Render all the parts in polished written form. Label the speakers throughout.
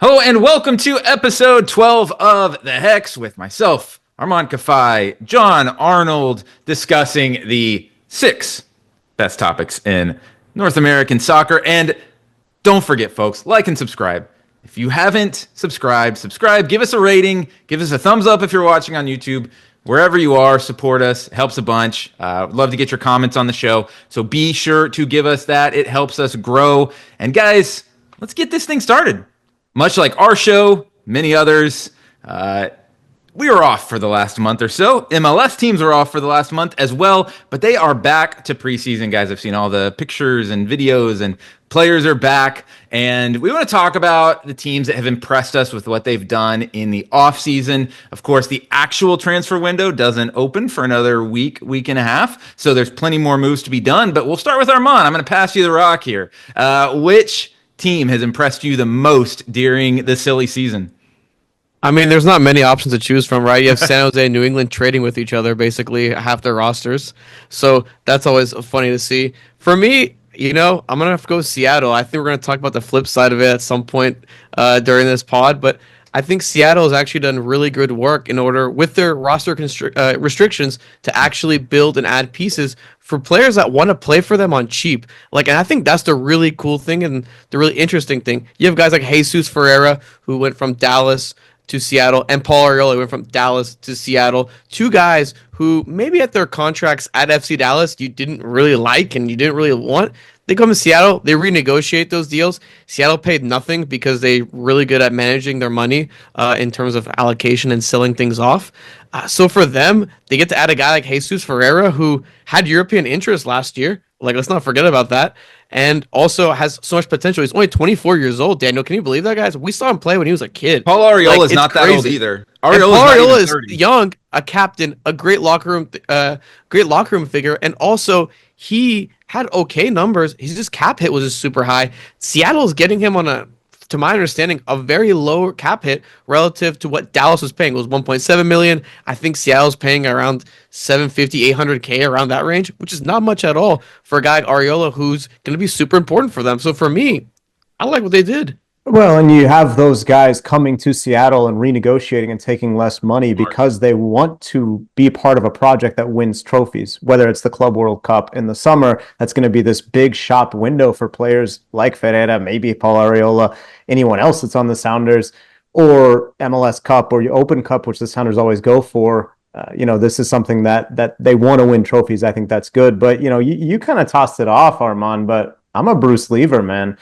Speaker 1: Hello and welcome to episode 12 of The Hex with myself, Armand Kafai, John Arnold, discussing the 6 best topics in North American soccer. And don't forget, folks, like and subscribe. If you haven't subscribed, give us a rating, give us a thumbs up if you're watching on YouTube. Wherever you are, support us. It helps a bunch. Would love to get your comments on the show. So be sure to give us that. It helps us grow. And guys, let's get this thing started. Much like our show, many others, we were off for the last month or so. MLS teams were off for the last month as well, but they are back to preseason, guys. I've seen all the pictures and videos, and players are back. And we want to talk about the teams that have impressed us with what they've done in the offseason. Of course, the actual transfer window doesn't open for another week and a half, so there's plenty more moves to be done. But we'll start with Armand. I'm going to pass you the rock here. Which team has impressed you the most during the silly season?
Speaker 2: I mean, there's not many options to choose from, right? You have San Jose and New England trading with each other, basically half their rosters. So that's always funny to see. For me, I'm going to have to go with Seattle. I think we're going to talk about the flip side of it at some point during this pod, but I think Seattle has actually done really good work in order, with their roster restrictions, to actually build and add pieces for players that want to play for them on cheap. And I think that's the really cool thing and the really interesting thing. You have guys like Jesus Ferreira, who went from Dallas to Seattle, and Paul Arriola went from Dallas to Seattle. Two guys who maybe at their contracts at FC Dallas you didn't really like and you didn't really want. They come to Seattle, they renegotiate those deals. Seattle paid nothing because they're really good at managing their money in terms of allocation and selling things off. So for them, they get to add a guy like Jesus Ferreira, who had European interest last year. Let's not forget about that. And also has so much potential. He's only 24 years old, Daniel. Can you believe that, guys? We saw him play when he was a kid.
Speaker 1: Paul Arriola is not crazy. That old either.
Speaker 2: Paul Arriola is young, a captain, a great locker room figure, and also he had okay numbers. His just cap hit was just super high. Seattle's getting him on to my understanding, a very low cap hit relative to what Dallas was paying. It was $1.7 million. I think Seattle's paying around $750,000, $800,000, around that range, which is not much at all for a guy like Arriola, who's going to be super important for them. So for me, I like what they did.
Speaker 3: Well, and you have those guys coming to Seattle and renegotiating and taking less money because they want to be part of a project that wins trophies, whether it's the Club World Cup in the summer. That's going to be this big shop window for players like Ferreira, maybe Paul Arriola, anyone else that's on the Sounders, or MLS Cup or Open Cup, which the Sounders always go for. This is something that they want to win trophies. I think that's good. But, you kind of tossed it off, Armand, but I'm a Bruce Lever, man.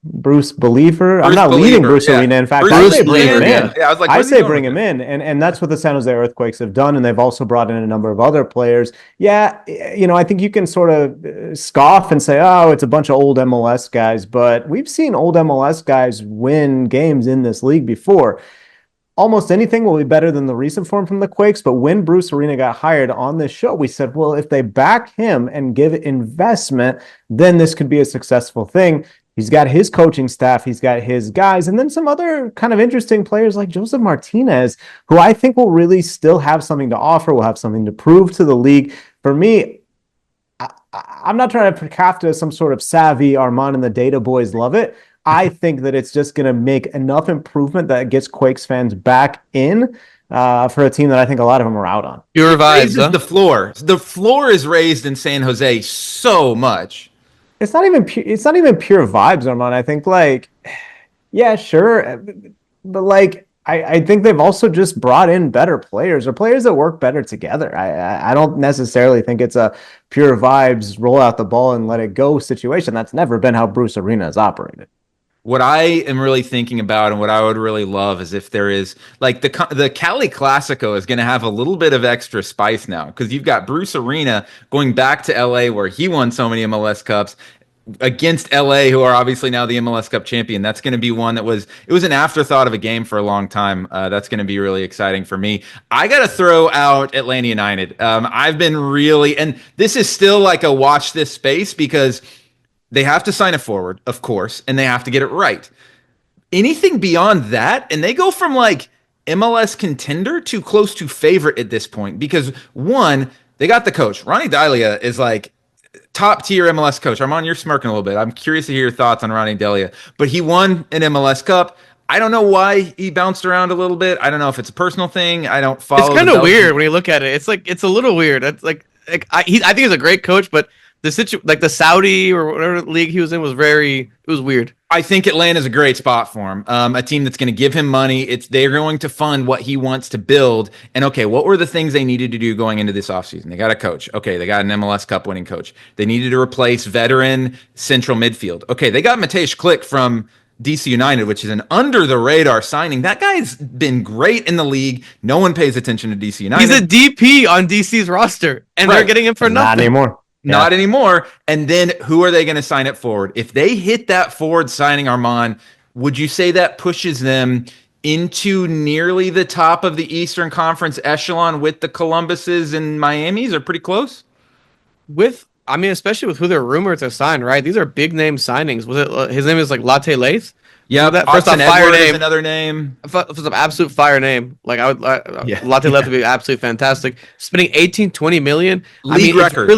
Speaker 3: Bruce Believer. I'm not leading Bruce Arena. In fact, I say bring him in. Yeah, I say bring him in. And that's what the San Jose Earthquakes have done. And they've also brought in a number of other players. Yeah, I think you can sort of scoff and say, oh, it's a bunch of old MLS guys. But we've seen old MLS guys win games in this league before. Almost anything will be better than the recent form from the Quakes. But when Bruce Arena got hired on this show, we said, well, if they back him and give it investment, then this could be a successful thing. He's got his coaching staff, he's got his guys, and then some other kind of interesting players like Joseph Martinez, who I think will really still have something to offer, will have something to prove to the league. For me, I'm not trying to craft to some sort of savvy Armand and the Data Boys love it. I think that it's just going to make enough improvement that gets Quakes fans back in for a team that I think a lot of them are out on.
Speaker 2: Pure vibes, huh?
Speaker 1: The floor. The floor is raised in San Jose so much.
Speaker 3: It's not even pure vibes, Armand. I think yeah, sure, but I think they've also just brought in better players or players that work better together. I don't necessarily think it's a pure vibes, roll out the ball and let it go situation. That's never been how Bruce Arena has operated.
Speaker 1: What I am really thinking about and what I would really love is if there is the Cali Classico is going to have a little bit of extra spice now, because you've got Bruce Arena going back to LA where he won so many MLS Cups against LA, who are obviously now the MLS Cup champion. That's going to be one it was an afterthought of a game for a long time. That's going to be really exciting for me. I got to throw out Atlanta United. I've been really, and this is still like a watch this space because they have to sign a forward, of course, and they have to get it right. Anything beyond that, and they go from MLS contender to close to favorite at this point because, one, they got the coach. Ronnie Delia is top tier MLS coach. Armand, you're smirking a little bit. I'm curious to hear your thoughts on Ronnie Delia. But he won an MLS Cup. I don't know why he bounced around a little bit. I don't know if it's a personal thing. I don't follow.
Speaker 2: It's kind of weird when you look at it. It's a little weird. It's I think he's a great coach, but the Saudi or whatever league he was in was it was weird.
Speaker 1: I think Atlanta's a great spot for him. A team that's going to give him money. They're going to fund what he wants to build. And okay, what were the things they needed to do going into this offseason? They got a coach. Okay, they got an MLS Cup winning coach. They needed to replace veteran central midfield. Okay, they got Mateusz Klich from DC United, which is an under the radar signing. That guy's been great in the league. No one pays attention to DC United.
Speaker 2: He's a DP on DC's roster, and they're getting him for nothing.
Speaker 3: Not anymore.
Speaker 1: Not anymore. And then who are they going to sign it forward? If they hit that forward signing, Armand, would you say that pushes them into nearly the top of the Eastern Conference echelon with the Columbuses and Miamis? Are pretty close?
Speaker 2: Especially with who they're rumored to sign, right? These are big name signings. Was it his name is like Latte Lath?
Speaker 1: Yeah,
Speaker 2: that first off, fire name.
Speaker 1: Another name.
Speaker 2: First off, absolute fire name. Like Latte Lath would be absolutely fantastic. Spending 18-20 million.
Speaker 1: League record.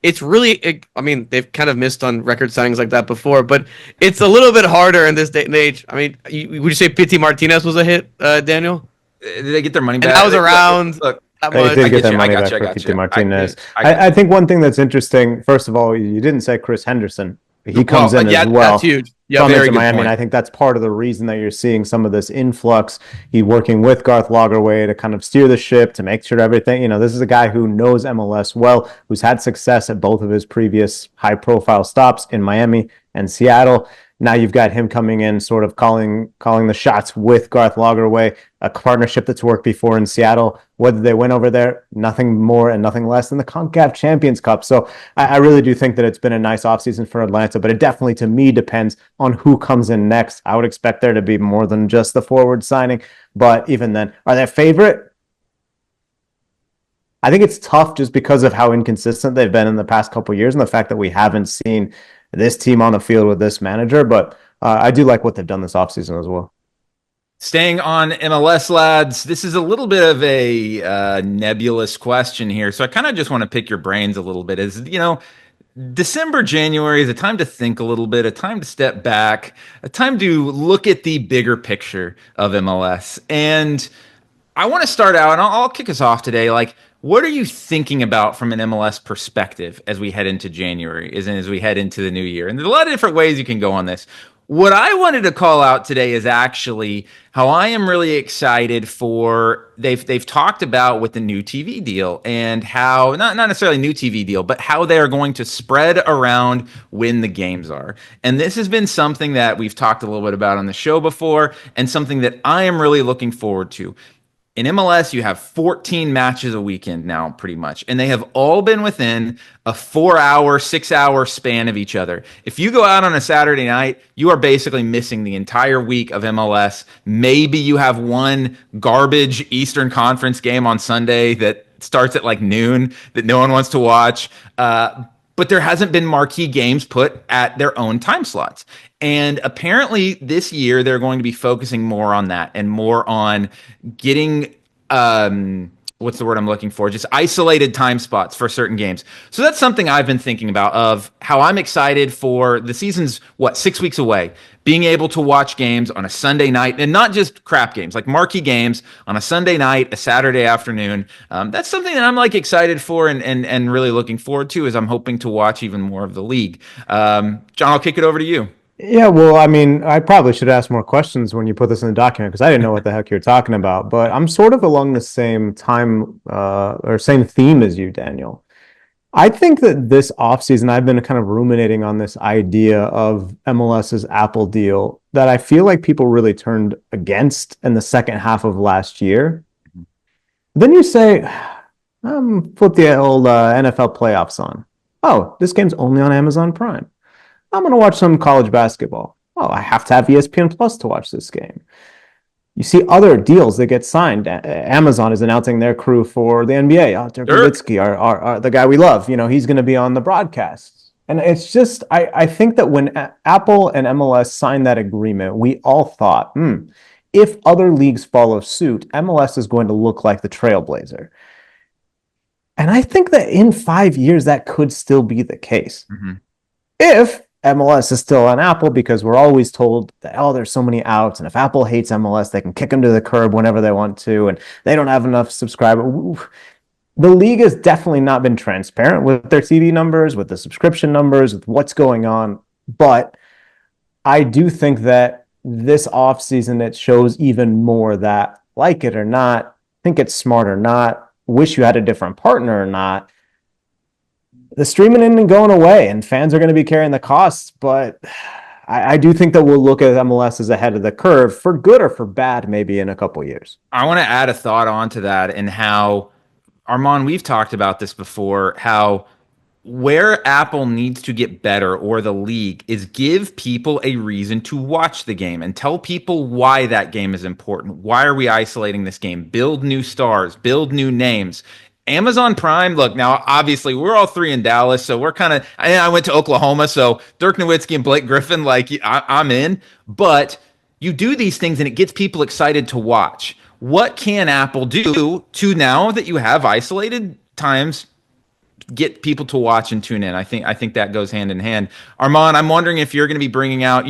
Speaker 2: It's really, I mean, they've kind of missed on record signings like that before, but it's a little bit harder in this day and age. I mean, would you say Pity Martinez was a hit, Daniel?
Speaker 1: Did they get their money back?
Speaker 2: And I was around.
Speaker 1: Look,
Speaker 3: they did get their money back for Pity Martinez. I think one thing that's interesting, first of all, you didn't say Chris Henderson. He comes in as well.
Speaker 2: That's huge.
Speaker 3: Yeah, very good Miami. And I think that's part of the reason that you're seeing some of this influx. He's working with Garth Lagerwey to kind of steer the ship, to make sure everything, this is a guy who knows MLS well, who's had success at both of his previous high-profile stops in Miami and Seattle. Now you've got him coming in, sort of calling the shots with Garth Lagerwey, a partnership that's worked before in Seattle. Whether they win over there, nothing more and nothing less than the CONCACAF Champions Cup. So I really do think that it's been a nice offseason for Atlanta, but it definitely, to me, depends on who comes in next. I would expect there to be more than just the forward signing, but even then, are they a favorite? I think it's tough just because of how inconsistent they've been in the past couple of years and the fact that we haven't seen this team on the field with this manager, but I do like what they've done this offseason as well.
Speaker 1: Staying on MLS, lads, this is a little bit of a nebulous question here, so I kind of just want to pick your brains a little bit. December, January is a time to think a little bit, a time to step back, a time to look at the bigger picture of MLS. And I want to start out, and I'll kick us off today, what are you thinking about from an MLS perspective as we head into January, as we head into the new year? And there's a lot of different ways you can go on this. What I wanted to call out today is actually how I am really excited for they've talked about with the new TV deal and how not necessarily new TV deal, but how they are going to spread around when the games are. And this has been something that we've talked a little bit about on the show before, and something that I am really looking forward to. In MLS, you have 14 matches a weekend now, pretty much, and they have all been within a 4-hour, 6-hour span of each other. If you go out on a Saturday night, you are basically missing the entire week of MLS. Maybe you have one garbage Eastern Conference game on Sunday that starts at noon that no one wants to watch. But there hasn't been marquee games put at their own time slots. And apparently this year they're going to be focusing more on that and more on getting, what's the word I'm looking for? Just isolated time spots for certain games. So that's something I've been thinking about, of how I'm excited for the season's, 6 weeks away, being able to watch games on a Sunday night, and not just crap games, like marquee games on a Sunday night, a Saturday afternoon. That's something that I'm excited for and really looking forward to, as I'm hoping to watch even more of the league. John, I'll kick it over to you.
Speaker 3: Yeah, well, I mean, I probably should ask more questions when you put this in the document, because I didn't know what the heck you're talking about, but I'm sort of along the same time or same theme as you, Daniel. I think that this offseason, I've been kind of ruminating on this idea of MLS's Apple deal that I feel like people really turned against in the second half of last year. Then you say, flip the old NFL playoffs on. Oh, this game's only on Amazon Prime. I'm going to watch some college basketball. Oh, I have to have ESPN Plus to watch this game. You see other deals that get signed. Amazon is announcing their crew for the NBA. Dirk Nowitzki, our the guy we love, he's going to be on the broadcasts. And it's just, I think that when Apple and MLS signed that agreement, we all thought, if other leagues follow suit, MLS is going to look like the trailblazer. And I think that in 5 years, that could still be the case.
Speaker 1: Mm-hmm.
Speaker 3: If MLS is still on Apple, because we're always told that, oh, there's so many outs. And if Apple hates MLS, they can kick them to the curb whenever they want to. And they don't have enough subscribers. The league has definitely not been transparent with their TV numbers, with the subscription numbers, with what's going on. But I do think that this offseason, it shows even more that, like it or not, think it's smart or not, wish you had a different partner or not, the streaming isn't going away and fans are going to be carrying the costs. But I do think that we'll look at MLS as ahead of the curve for good or for bad, maybe in a couple of years.
Speaker 1: I want to add a thought onto that and how, Armand, we've talked about this before, how where Apple needs to get better, or the league, is give people a reason to watch the game and tell people why that game is important. Why are we isolating this game? Build new stars, build new names. Amazon Prime, look, now obviously we're all three in Dallas, so we're kind of, I went to Oklahoma, so Dirk Nowitzki and Blake Griffin, like I'm in, but you do these things and it gets people excited to watch. What can Apple do to, now that you have isolated times, get people to watch and tune in? I think that goes hand in hand. Armand, I'm wondering if you're going to be bringing out,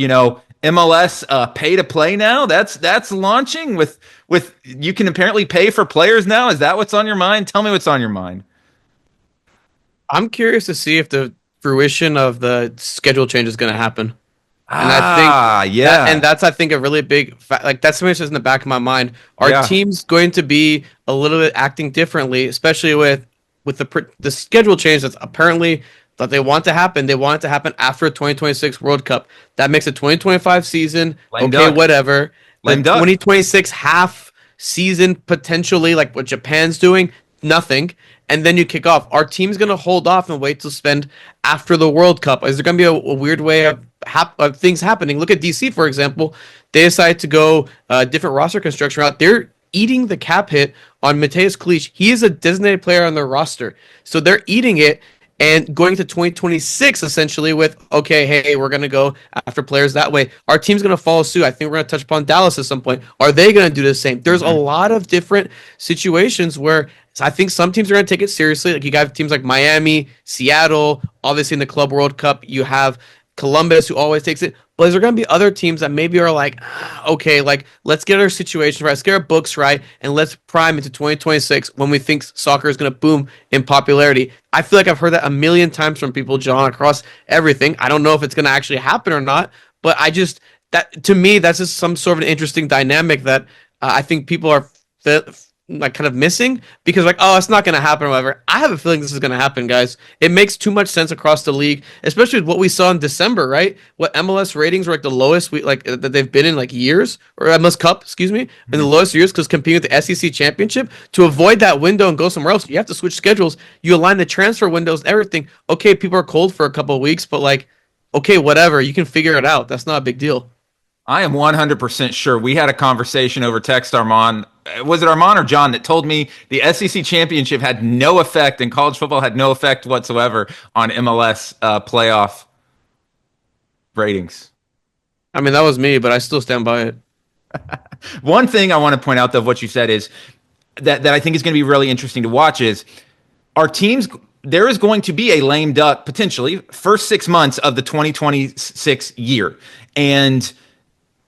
Speaker 1: MLS pay to play now. That's launching with you can apparently pay for players now. Is that what's on your mind? Tell me what's on your mind.
Speaker 2: I'm curious to see if the fruition of the schedule change is going to happen. And that's I think a really big like that's something that's just in the back of my mind. Are teams going to be a little bit acting differently, especially with the schedule change that's apparently that they want to happen? They want it to happen after 2026 World Cup. That makes a 2025 season. Whatever. The 2026 half season potentially, like what Japan's doing, nothing. And then you kick off. Are teams going to hold off and wait to spend after the World Cup? Is there going to be a weird way of things happening? Look at DC, for example. They decided to go different roster construction route. They're eating the cap hit on Mateus Clich. He is a designated player on their roster. So they're eating it and going to 2026 essentially with, okay, hey, we're going to go after players that way. Our team's going to follow suit. I think we're going to touch upon Dallas at some point. Are they going to do the same? There's a lot of different situations where I think some teams are going to take it seriously. Like you got teams like Miami, Seattle, obviously in the Club World Cup, you have Columbus, who always takes it. But there going to be other teams that maybe are like, okay, like let's get our situation right, let's get our books right, and let's prime into 2026 when we think soccer is going to boom in popularity. I feel like I've heard that a million times from people, John, across everything. I don't know if it's going to actually happen or not, but that to me, that's just some sort of an interesting dynamic that I think people are like kind of missing, because like, oh, it's not going to happen or whatever. I have a feeling this is going to happen, guys. It makes too much sense across the league, especially with what we saw in December, right? What MLS ratings were like the lowest that they've been in like years, or MLS Cup, excuse me, in the lowest years, because competing with the SEC championship, to avoid that window and go somewhere else, you have to switch schedules. You align the transfer windows and everything. Okay, people are cold for a couple of weeks, but like, okay, whatever, you can figure it out. That's not a big deal.
Speaker 1: I am 100% sure. We had a conversation over text, Armand. Was it Armand or John that told me the SEC championship had no effect and college football had no effect whatsoever on MLS playoff ratings?
Speaker 2: I mean, that was me, but I still stand by it.
Speaker 1: One thing I want to point out, though, of what you said is that I think is going to be really interesting to watch is our teams. There is going to be a lame duck, potentially, first 6 months of the 2026 year. And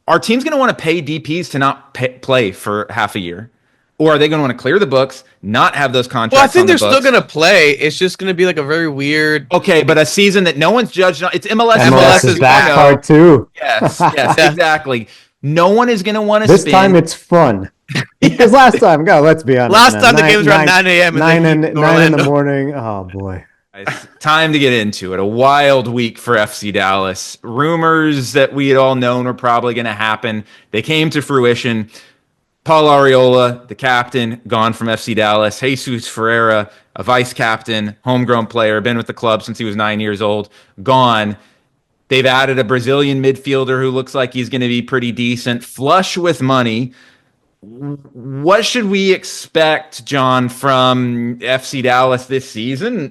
Speaker 1: our team's going to want to pay DPs to not play for half a year? Or are they going to want to clear the books, not have those contracts?
Speaker 2: Well, I think they're still going to play. It's just going to be like a very weird.
Speaker 1: Okay, but a season that no one's judged on. It's MLS.
Speaker 3: MLS is that part too.
Speaker 1: Yes, exactly. No one is going to want to
Speaker 3: This time it's fun. Because last time, let's be honest.
Speaker 2: Last time the game was around 9 a.m.
Speaker 3: 9 in the morning. Oh, boy.
Speaker 1: It's time to get into it. A wild week for FC Dallas. Rumors that we had all known were probably going to happen. They came to fruition. Paul Arriola, the captain, gone from FC Dallas. Jesus Ferreira, a vice captain, homegrown player, been with the club since he was 9 years old, gone. They've added a Brazilian midfielder who looks like he's going to be pretty decent, flush with money. What should we expect, John, from FC Dallas this season?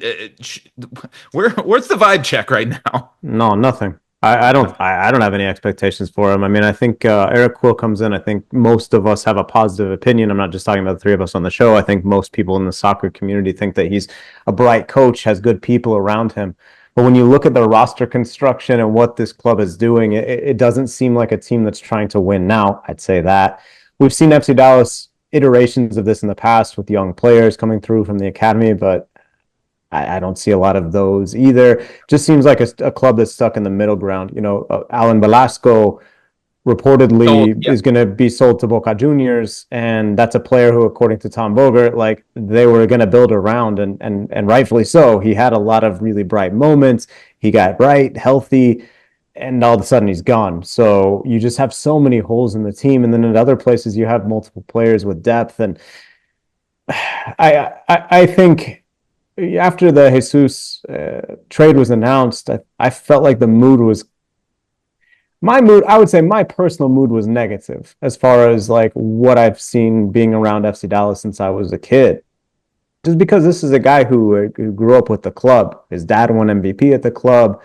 Speaker 1: Where's the vibe check right now?
Speaker 3: No, nothing. I don't have any expectations for him. I mean, I think Eric Quill comes in. I think most of us have a positive opinion. I'm not just talking about the three of us on the show. I think most people in the soccer community think that he's a bright coach, has good people around him. But when you look at the roster construction and what this club is doing, it doesn't seem like a team that's trying to win now. I'd say that. We've seen FC Dallas iterations of this in the past with young players coming through from the academy, but I don't see a lot of those either. Just seems like a club that's stuck in the middle ground. You know, Alan Velasco reportedly is going to be sold to Boca Juniors, and that's a player who, according to Tom Bogert, like they were going to build around, and rightfully so. He had a lot of really bright moments. He got bright, healthy, and all of a sudden he's gone. So you just have so many holes in the team, and then at other places you have multiple players with depth, and I think after the Jesus trade was announced, I felt like the mood was my mood. I would say my personal mood was negative as far as like what I've seen being around FC Dallas since I was a kid. Just because this is a guy who grew up with the club. His dad won MVP at the club.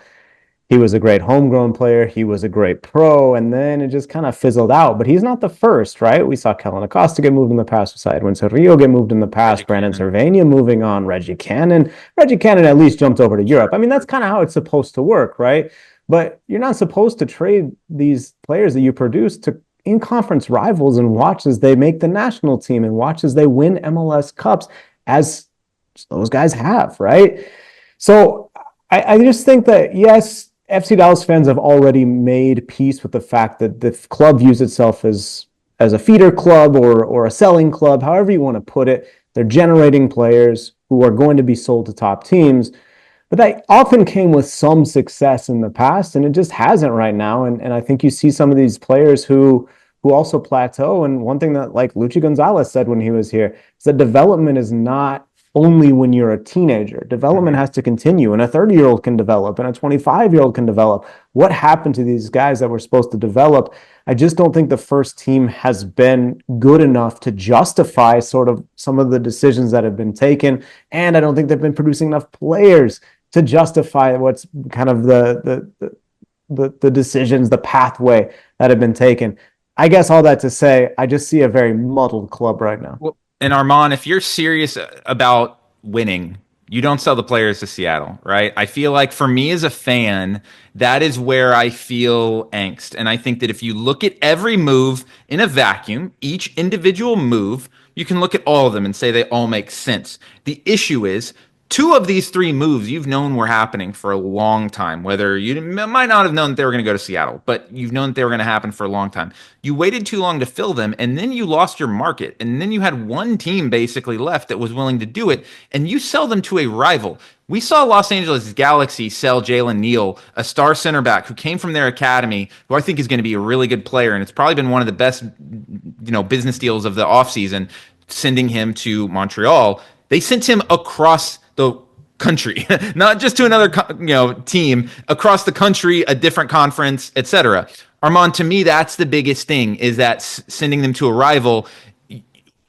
Speaker 3: He was a great homegrown player. He was a great pro, and then it just kind of fizzled out. But he's not the first, right? We saw Kellen Acosta get moved in the past. We saw Edwin Cerrillo get moved in the past. Brandon Cervania moving on. Reggie Cannon. Reggie Cannon at least jumped over to Europe. I mean, that's kind of how it's supposed to work, right? But you're not supposed to trade these players that you produce to in-conference rivals and watch as they make the national team and watch as they win MLS Cups, as those guys have, right? So I just think that, yes, FC Dallas fans have already made peace with the fact that the club views itself as a feeder club or a selling club, however you want to put it. They're generating players who are going to be sold to top teams. But that often came with some success in the past, and it just hasn't right now. And I think you see some of these players who also plateau. And one thing that, like Luchi Gonzalez said when he was here, is that development is not only when you're a teenager. Development has to continue, and a 30-year-old can develop, and a 25-year-old can develop. What happened to these guys that were supposed to develop? I just don't think the first team has been good enough to justify sort of some of the decisions that have been taken, and I don't think they've been producing enough players to justify what's kind of the decisions, the pathway that have been taken. I guess all that to say, I just see a very muddled club right now.
Speaker 1: Well, and Armand, if you're serious about winning, you don't sell the players to Seattle, right? I feel like for me as a fan, that is where I feel angst. And I think that if you look at every move in a vacuum, each individual move, you can look at all of them and say they all make sense. The issue is, two of these three moves you've known were happening for a long time, whether you might not have known that they were going to go to Seattle, but you've known that they were going to happen for a long time. You waited too long to fill them, and then you lost your market, and then you had one team basically left that was willing to do it, and you sell them to a rival. We saw Los Angeles Galaxy sell Jalen Neal, a star center back who came from their academy, who I think is going to be a really good player, and it's probably been one of the best, business deals of the offseason, sending him to Montreal. They sent him across the country, not just to another team, across the country, a different conference, etc. Armand, to me, that's the biggest thing, is that sending them to a rival,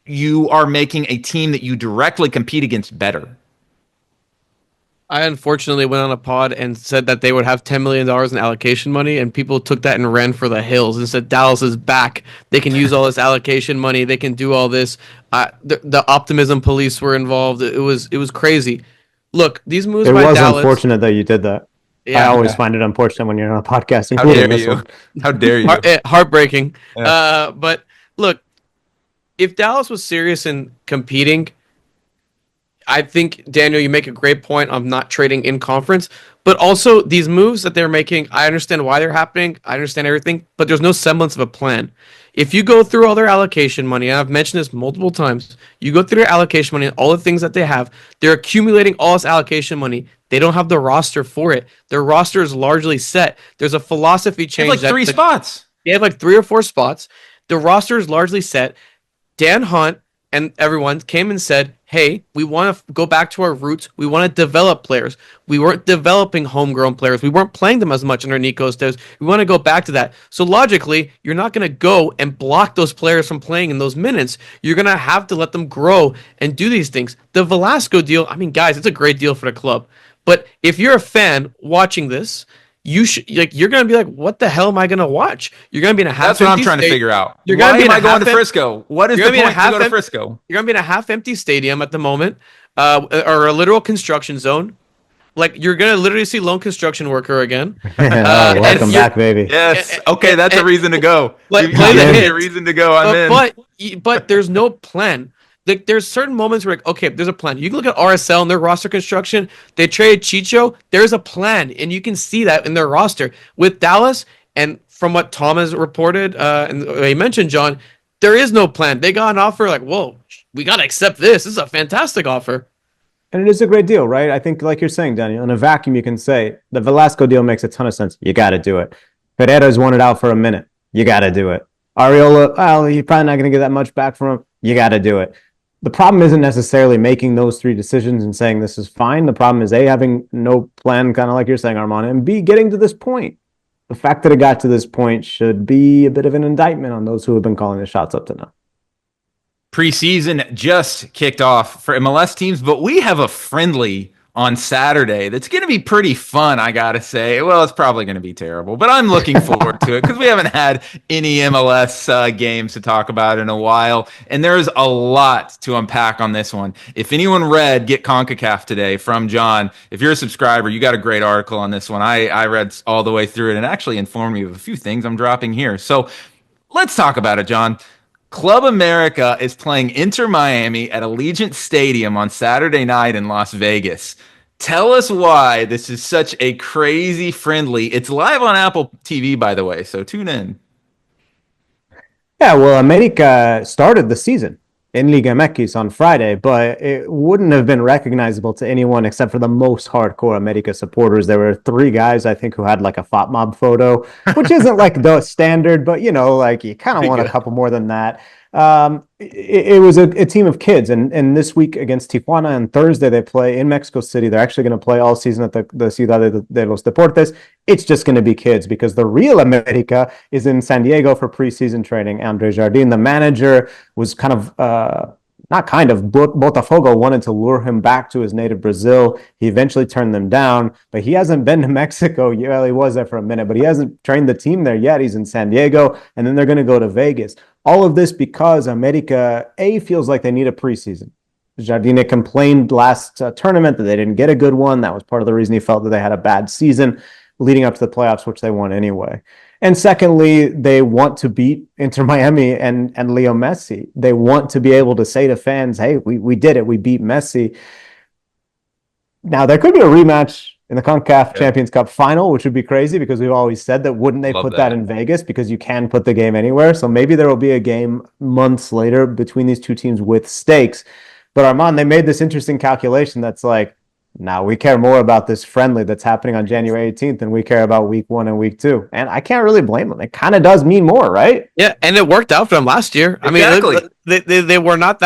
Speaker 1: you are making a team that you directly compete against better.
Speaker 2: I unfortunately went on a pod and said that they would have $10 million in allocation money, and people took that and ran for the hills and said Dallas is back. They can use all this allocation money. They can do all this. The optimism police were involved. It was crazy. Look, these moves by Dallas.
Speaker 3: It was unfortunate that you did that. Yeah, I always find it unfortunate when you're on a podcast.
Speaker 1: How dare you? How dare you?
Speaker 2: Heartbreaking. Yeah. But look, if Dallas was serious in competing, I think, Daniel, you make a great point of not trading in conference, but also these moves that they're making, I understand why they're happening. I understand everything, but there's no semblance of a plan. If you go through all their allocation money, and I've mentioned this multiple times, you go through their allocation money, all the things that they have, they're accumulating all this allocation money. They don't have the roster for it. Their roster is largely set. There's a philosophy change.
Speaker 1: They have like three spots.
Speaker 2: They have like 3 or 4 spots. The roster is largely set. Dan Hunt and everyone came and said, hey, we want to go back to our roots. We want to develop players. We weren't developing homegrown players. We weren't playing them as much under Nico Steves. We want to go back to that. So logically, you're not going to go and block those players from playing in those minutes. You're going to have to let them grow and do these things. The Velasco deal, I mean, guys, it's a great deal for the club. But if you're a fan watching this, you're gonna be like, what the hell am I gonna watch? You're gonna be in a half.
Speaker 1: That's what I'm trying to figure out.
Speaker 2: You're
Speaker 1: Why
Speaker 2: gonna be
Speaker 1: am
Speaker 2: in
Speaker 1: I going to Frisco? What is the point to go to Frisco?
Speaker 2: You're gonna be in a half-empty stadium at the moment, or a literal construction zone. Like you're gonna literally see lone construction worker again.
Speaker 3: Welcome back, baby.
Speaker 1: Yes. Okay, that's a reason to go.
Speaker 2: Play
Speaker 1: You
Speaker 2: the
Speaker 1: gave me
Speaker 2: hit.
Speaker 1: a reason to go. I'm in.
Speaker 2: But there's no plan. Like there's certain moments where, like, okay, there's a plan. You can look at RSL and their roster construction. They traded Chicho. There's a plan, and you can see that in their roster with Dallas. And from what Tom has reported, and he mentioned, John, there is no plan. They got an offer like, whoa, we gotta accept this. This is a fantastic offer.
Speaker 3: And it is a great deal, right? I think, like you're saying, Daniel, in a vacuum, you can say the Velasco deal makes a ton of sense. You got to do it. Pereira's wanted out for a minute. You got to do it. Arriola, well, you're probably not going to get that much back from him. You got to do it. The problem isn't necessarily making those three decisions and saying this is fine. The problem is A, having no plan, kind of like you're saying, Armand, and B, getting to this point. The fact that it got to this point should be a bit of an indictment on those who have been calling the shots up to now.
Speaker 1: Preseason just kicked off for MLS teams, but we have a friendly on Saturday that's going to be pretty fun, I got to say. Well, it's probably going to be terrible, but I'm looking forward to it because we haven't had any MLS games to talk about in a while, and there's a lot to unpack on this one. If anyone read Get CONCACAF today from John, if you're a subscriber, you got a great article on this one. I read all the way through it and actually informed me of a few things I'm dropping here. So let's talk about it, John. Club America is playing Inter Miami at Allegiant Stadium on Saturday night in Las Vegas. Tell us why this is such a crazy friendly. It's live on Apple TV, by the way, so tune in.
Speaker 3: Yeah, well, America started the season in Liga MX on Friday, but it wouldn't have been recognizable to anyone except for the most hardcore America supporters. There were three guys, I think, who had like a FOP mob photo, which isn't like the standard, but, you know, like you kind of want a couple more than that. It was a team of kids, and this week against Tijuana and Thursday they play in Mexico City. They're actually going to play all season at the Ciudad de los Deportes. It's just going to be kids because the real America is in San Diego for preseason training. Andre Jardine, the manager, was Botafogo wanted to lure him back to his native Brazil. He eventually turned them down, but he hasn't been to Mexico. Well, he was there for a minute, but he hasn't trained the team there yet. He's in San Diego, and then they're going to go to Vegas. All of this because America, feels like they need a preseason. Jardine complained last tournament that they didn't get a good one. That was part of the reason he felt that they had a bad season leading up to the playoffs, which they won anyway. And secondly, they want to beat Inter Miami and Leo Messi. They want to be able to say to fans, hey, we did it. We beat Messi. Now, there could be a rematch in the CONCACAF Champions Cup final, which would be crazy because we've always said that wouldn't they put that in Vegas because you can put the game anywhere. So maybe there will be a game months later between these two teams with stakes. But Armand, they made this interesting calculation that's like, now we care more about this friendly that's happening on January 18th than we care about week 1 and week 2. And I can't really blame them. It kind of does mean more, right?
Speaker 2: Yeah, and it worked out for them last year.
Speaker 1: Exactly.
Speaker 2: I mean, they were not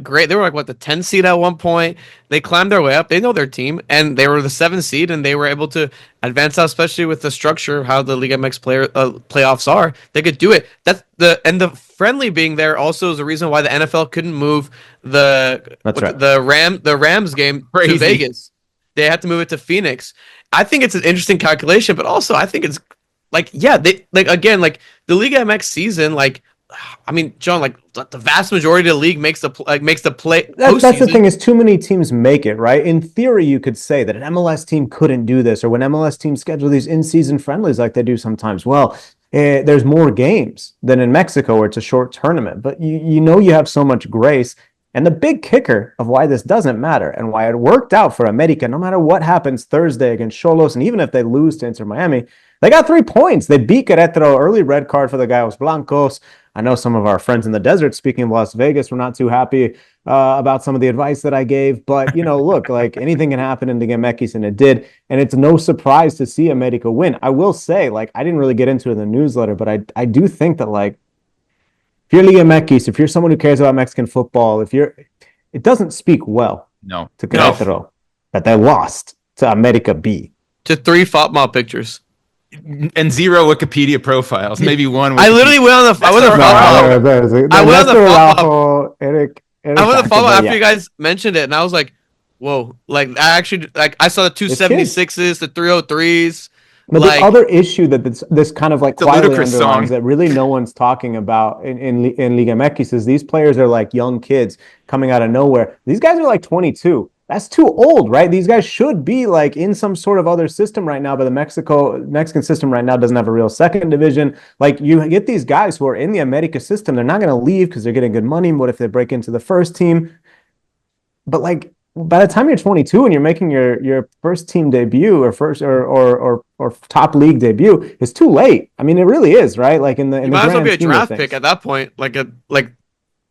Speaker 2: great. They were like the 10 seed at one point. They climbed their way up. They know their team, and they were the 7 seed, and they were able to advance out, especially with the structure of how the Liga MX playoffs are. They could do it. The friendly being there also is the reason why the NFL couldn't move the Rams game to Vegas. They had to move it to Phoenix. I think it's an interesting calculation, but also I think it's the Liga MX season, John, the vast majority of the league makes the play.
Speaker 3: That's the thing is too many teams make it, right? In theory, you could say that an MLS team couldn't do this, or when MLS teams schedule these in-season friendlies like they do sometimes. Well, there's more games than in Mexico where it's a short tournament, but you have so much grace. And the big kicker of why this doesn't matter and why it worked out for America, no matter what happens Thursday against Xolos, and even if they lose to Inter Miami, they got 3 points. They beat Querétaro, early red card for the Gallos Blancos. I know some of our friends in the desert, speaking of Las Vegas, were not too happy about some of the advice that I gave. But, look, anything can happen in Liga MX, and it did. And it's no surprise to see America win. I will say, I didn't really get into it in the newsletter, but I do think that, if you're Liga MX, if you're someone who cares about Mexican football, it doesn't speak well to Querétaro that they lost to America B.
Speaker 2: To 3 FOTMOB pictures.
Speaker 1: And 0 Wikipedia profiles. Maybe one.
Speaker 2: I literally went on the FOTMOB. I went on the FOTMOB after you guys mentioned it, and I was like, whoa. I saw the 276s, the 303s.
Speaker 3: But
Speaker 2: Like,
Speaker 3: the other issue that this kind of like
Speaker 1: It's a
Speaker 3: quietly
Speaker 1: ludicrous
Speaker 3: underlines
Speaker 1: song.
Speaker 3: that really no one's talking about in Liga MX is these players are like young kids coming out of nowhere. These guys are like 22. That's too old, right? These guys should be like in some sort of other system right now, but the Mexican system right now doesn't have a real second division. Like you get these guys who are in the America system, they're not going to leave because they're getting good money. What if they break into the first team? But like by the time you're 22 and you're making your first team debut or first or top league debut, it's too late. I mean, it really is, right? Like in the
Speaker 2: you might as well be
Speaker 3: grand
Speaker 2: a
Speaker 3: scheme of
Speaker 2: draft
Speaker 3: things.
Speaker 2: pick at that point. Like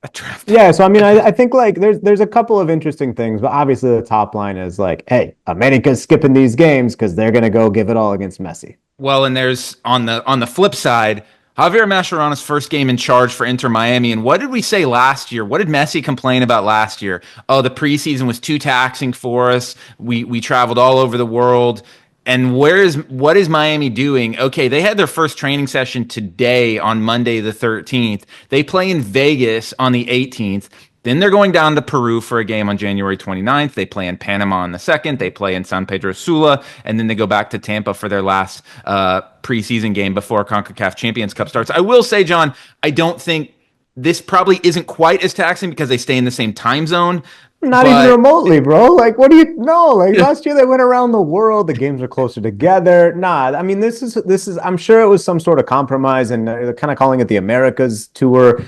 Speaker 1: A draft.
Speaker 3: Yeah, so I mean, I think like there's a couple of interesting things, but obviously the top line is like, hey, America's skipping these games because they're gonna go give it all against Messi.
Speaker 1: Well, and there's on the flip side, Javier Mascherano's first game in charge for Inter Miami. And what did we say last year? What did Messi complain about last year? Oh, the preseason was too taxing for us. We traveled all over the world. And what is Miami doing? Okay, they had their first training session today on Monday the 13th. They play in Vegas on the 18th. Then they're going down to Peru for a game on January 29th. They play in Panama on the 2nd. They play in San Pedro Sula. And then they go back to Tampa for their last preseason game before CONCACAF Champions Cup starts. I will say, John, I don't think this probably isn't quite as taxing because they stay in the same time zone.
Speaker 3: Not even remotely, bro. Like, what do you know? Like last year they went around the world. The games are closer together. Nah, I mean, this is. I'm sure it was some sort of compromise, and they're kind of calling it the Americas Tour.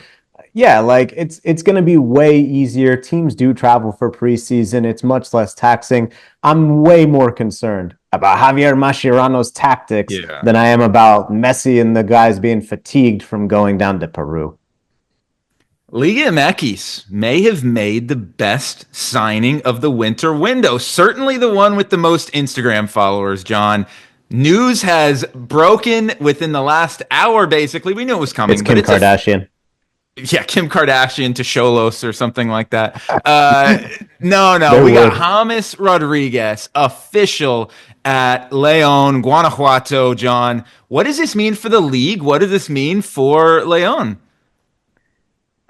Speaker 3: Yeah, like it's going to be way easier. Teams do travel for preseason. It's much less taxing. I'm way more concerned about Javier Mascherano's tactics than I am about Messi and the guys being fatigued from going down to Peru.
Speaker 1: Liga MX may have made the best signing of the winter window. Certainly the one with the most Instagram followers, John. News has broken within the last hour, basically. We knew it was coming.
Speaker 3: It's Kim Kardashian.
Speaker 1: Kim Kardashian to Xolos or something like that. No. We got James Rodriguez, official at León, Guanajuato, John. What does this mean for the league? What does this mean for León?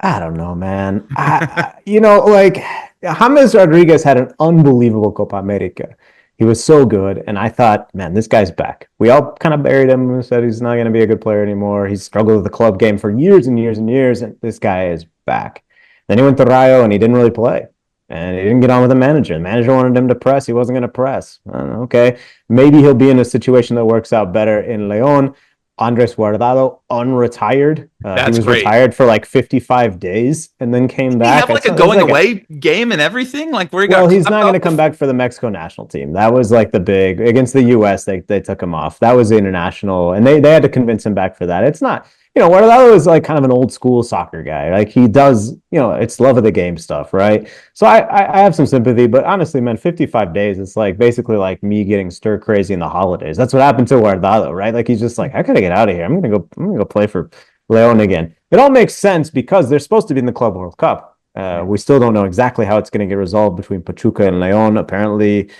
Speaker 3: I don't know, man. Like James Rodriguez had an unbelievable Copa America. He was so good, and I thought, man, this guy's back. We all kind of buried him and said he's not going to be a good player anymore. He's struggled with the club game for years and years and years, and this guy is back. Then he went to Rayo, and he didn't really play, and he didn't get on with the manager. The manager wanted him to press. He wasn't going to press. I don't know, okay, maybe he'll be in a situation that works out better in León. Andres Guardado, unretired. He was retired for like 55 days and then came back.
Speaker 1: He have like a going away game and everything? Like where he got
Speaker 3: he's not going to come back for the Mexico national team. That was like the big against the US. They took him off. That was the international, and they had to convince him back for that. It's not, Guardado is like kind of an old school soccer guy. Like he does, it's love of the game stuff, right? So I have some sympathy, but honestly, man, 55 days, it's like basically like me getting stir crazy in the holidays. That's what happened to Guardado, right? Like he's just like, I gotta get out of here. I'm gonna go play for León again. It all makes sense because they're supposed to be in the Club World Cup. We still don't know exactly how it's going to get resolved between Pachuca and León. Apparently,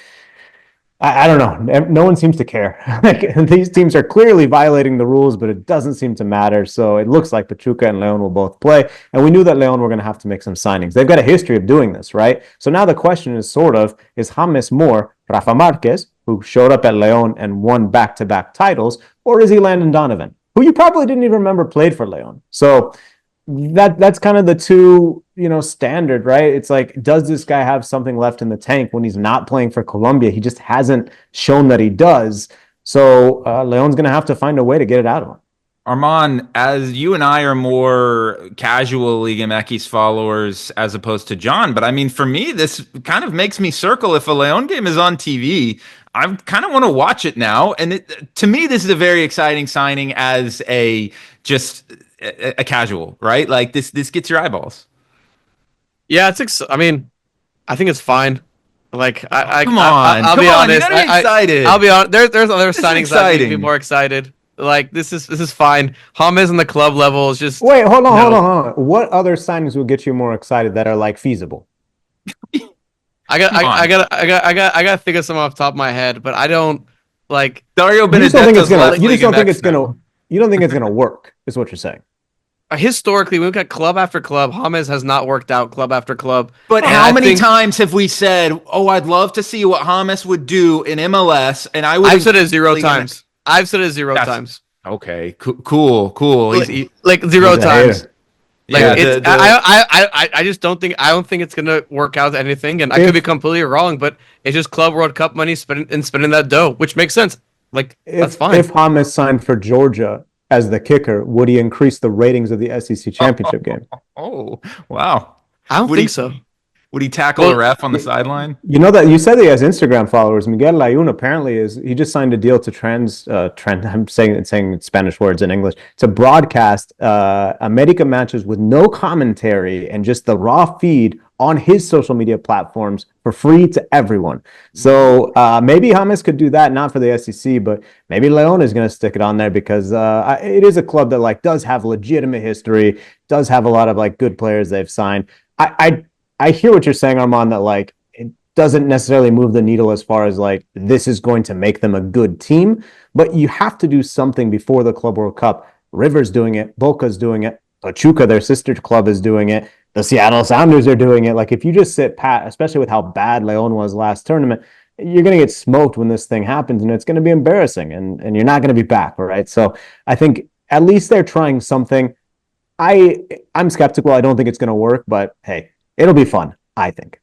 Speaker 3: I don't know. No one seems to care. Like these teams are clearly violating the rules, but it doesn't seem to matter. So it looks like Pachuca and León will both play. And we knew that León were going to have to make some signings. They've got a history of doing this, right? So now the question is is James more Rafa Marquez, who showed up at León and won back-to-back titles, or is he Landon Donovan, who you probably didn't even remember played for León? So that's kind of the two, standard, right? It's like, does this guy have something left in the tank when he's not playing for Colombia? He just hasn't shown that he does. So León's going to have to find a way to get it out of him.
Speaker 1: Armand, as you and I are more casual Liga MX followers as opposed to John, but I mean, for me, this kind of makes me circle. If a León game is on TV, I kind of want to watch it now. And to me, this is a very exciting signing as a casual, right? Like this gets your eyeballs.
Speaker 2: Yeah, I think it's fine. Like,
Speaker 1: I'll
Speaker 2: be honest.
Speaker 1: You gotta be excited.
Speaker 2: I'll be honest. There's other signings that make me more excited. Like this is fine. James in the club level is just.
Speaker 3: Wait, hold on. What other signings will get you more excited that are like feasible?
Speaker 2: I got to think of some off the top of my head, but I don't like
Speaker 1: Dario
Speaker 3: Benedetto's. You just don't think it's gonna. You don't think it's gonna work? Is what you're saying?
Speaker 2: Historically, we've got club after club. James has not worked out club after club.
Speaker 1: But how many times have we said, "Oh, I'd love to see what James would do in MLS," and I've
Speaker 2: said it 0 times. I've said it 0
Speaker 1: That's
Speaker 2: times.
Speaker 1: okay. Cool.
Speaker 2: Like 0
Speaker 3: He's a
Speaker 2: times.
Speaker 3: hater.
Speaker 2: Like
Speaker 1: Yeah,
Speaker 2: it's I just don't think it's gonna work out anything, and I could be completely wrong, but it's just Club World Cup money spending that dough, which makes sense. Like that's fine.
Speaker 3: If James signed for Georgia as the kicker, would he increase the ratings of the SEC championship game?
Speaker 1: Oh, wow.
Speaker 2: I don't
Speaker 1: Would
Speaker 2: think
Speaker 1: he
Speaker 2: so.
Speaker 1: would he tackle a ref on the sideline?
Speaker 3: You know that you said that he has Instagram followers. Miguel Layun apparently he just signed a deal to I'm saying Spanish words in English to broadcast America matches with no commentary and just the raw feed on his social media platforms for free to everyone. So maybe James could do that, not for the SEC, but maybe Leon is going to stick it on there because it is a club that like does have legitimate history, does have a lot of like good players they've signed. I hear what you're saying, Armand, that like it doesn't necessarily move the needle as far as like this is going to make them a good team, but you have to do something before the Club World Cup. River's doing it, Boca's doing it, Pachuca, their sister club, is doing it. The Seattle Sounders are doing it. Like if you just sit pat, especially with how bad Leon was last tournament, you're going to get smoked when this thing happens, and it's going to be embarrassing, and you're not going to be back, right? So I think at least they're trying something. I'm skeptical. I don't think it's going to work, but hey, it'll be fun, I think.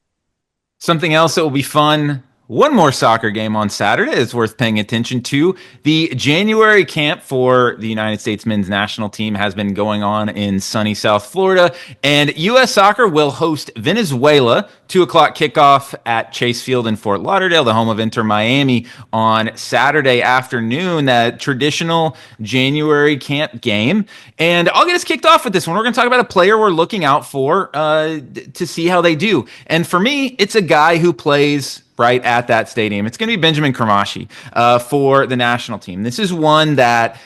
Speaker 1: Something else that will be fun. One more soccer game on Saturday is worth paying attention to. The January camp for the United States men's national team has been going on in sunny South Florida, and U.S. Soccer will host Venezuela, 2:00 kickoff at Chase Field in Fort Lauderdale, the home of Inter Miami, on Saturday afternoon, that traditional January camp game. And I'll get us kicked off with this one. We're going to talk about a player we're looking out for to see how they do. And for me, it's a guy who plays right at that stadium. It's going to be Benjamin Kramashi for the national team. This is one that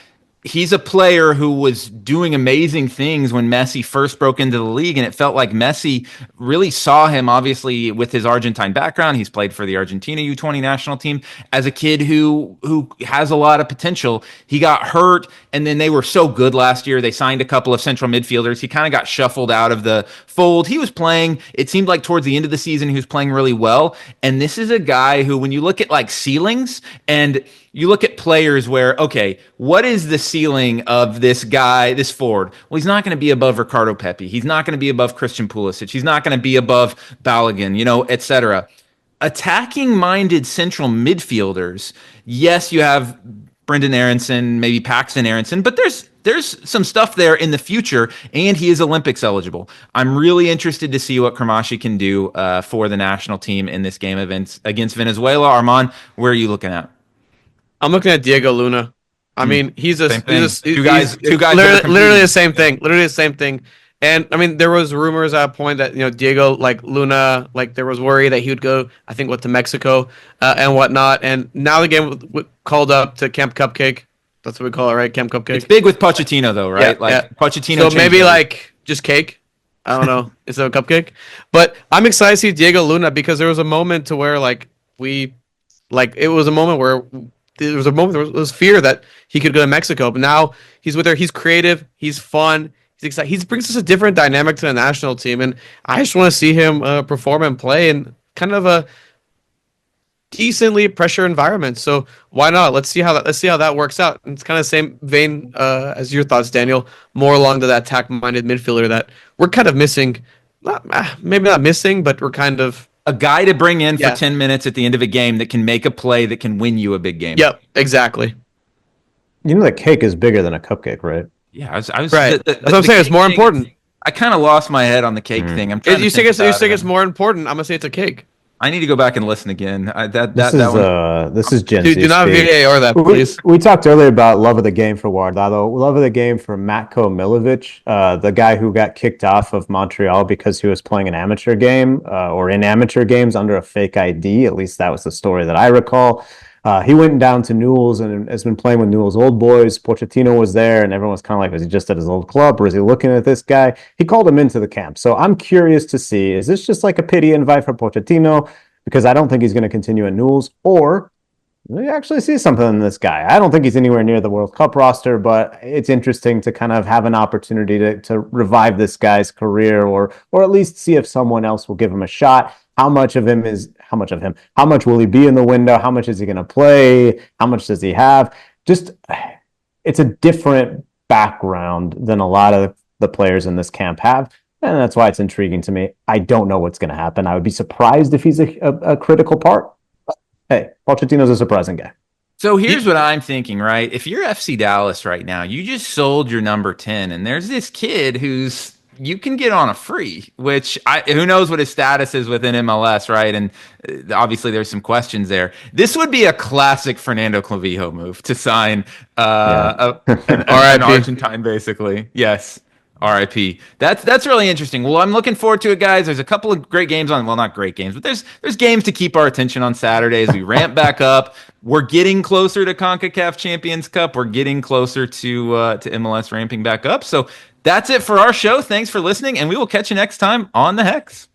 Speaker 1: he's a player who was doing amazing things when Messi first broke into the league, and it felt like Messi really saw him, obviously, with his Argentine background. He's played for the Argentina U20 national team as a kid who has a lot of potential. He got hurt, and then they were so good last year. They signed a couple of central midfielders. He kind of got shuffled out of the fold. He was playing, it seemed like towards the end of the season, he was playing really well. And this is a guy who, when you look at like ceilings and you look at players where, okay, what is the ceiling of this guy, this forward? Well, he's not going to be above Ricardo Pepi. He's not going to be above Christian Pulisic. He's not going to be above Balogun, etc. Attacking-minded central midfielders, yes, you have Brendan Aronson, maybe Paxton Aronson, but there's some stuff there in the future, and he is Olympics eligible. I'm really interested to see what Kramashi can do for the national team in this game against Venezuela. Armand, where are you looking at?
Speaker 2: I'm looking at Diego Luna. I mean, he's two guys
Speaker 1: literally
Speaker 2: the same thing. Literally the same thing. And I mean, there was rumors at a point that Diego, like Luna, like there was worry that he would go, I think, to Mexico and whatnot. And now the game called up to Camp Cupcake. That's what we call it, right? Camp Cupcake.
Speaker 1: It's big with Pochettino, though, right? Pochettino.
Speaker 2: So maybe like just cake. I don't know. Instead of cupcake. But I'm excited to see Diego Luna because there was a moment to where it was a moment where there was fear that he could go to Mexico, but now he's with her. He's creative. He's fun. He's excited. He brings us a different dynamic to the national team, and I just want to see him perform and play in kind of a decently pressure environment. So why not? Let's see how that works out. And it's kind of the same vein as your thoughts, Daniel. More along to that attack-minded midfielder that we're kind of missing. Maybe not missing, but we're kind of
Speaker 1: a guy to bring in for 10 minutes at the end of a game that can make a play that can win you a big game.
Speaker 2: Yep, exactly.
Speaker 3: You know that cake is bigger than a cupcake, right?
Speaker 1: Yeah, I was
Speaker 2: right. That's what I'm saying. It's more important.
Speaker 1: I kind of lost my head on the cake thing. I'm trying
Speaker 2: you think it's more important? I'm gonna say it's a cake.
Speaker 1: I need to go back and listen again.
Speaker 3: This is Gen Z.
Speaker 2: Do not VAR that, please.
Speaker 3: We talked earlier about love of the game for Guardado. Love of the game for Matko Milovic, the guy who got kicked off of Montreal because he was playing an amateur game or in amateur games under a fake ID. At least that was the story that I recall. He went down to Newell's and has been playing with Newell's old boys. Pochettino was there, and everyone was kind of like, was he just at his old club, or is he looking at this guy? He called him into the camp. So I'm curious to see, is this just like a pity invite for Pochettino? Because I don't think he's going to continue at Newell's, or we actually see something in this guy. I don't think he's anywhere near the World Cup roster, but it's interesting to kind of have an opportunity to revive this guy's career, or at least see if someone else will give him a shot. How much of him? How much will he be in the window? How much is he going to play? How much does he have? just it's a different background than a lot of the players in this camp have. And that's why it's intriguing to me. I don't know what's going to happen. I would be surprised if he's a critical part. But, hey, Pochettino's a surprising guy.
Speaker 1: So here's what I'm thinking, right? If you're FC Dallas right now, you just sold your number 10, and there's this kid who's you can get on a free, which who knows what his status is within MLS, right? And obviously there's some questions there. This would be a classic Fernando Clavijo move to sign an Argentine, basically. Yes. RIP. That's really interesting. Well, I'm looking forward to it, guys. There's a couple of great games on. Well, not great games, but there's games to keep our attention on Saturday as we ramp back up. We're getting closer to CONCACAF Champions Cup. We're getting closer to MLS ramping back up. So that's it for our show. Thanks for listening, and we will catch you next time on The Hex.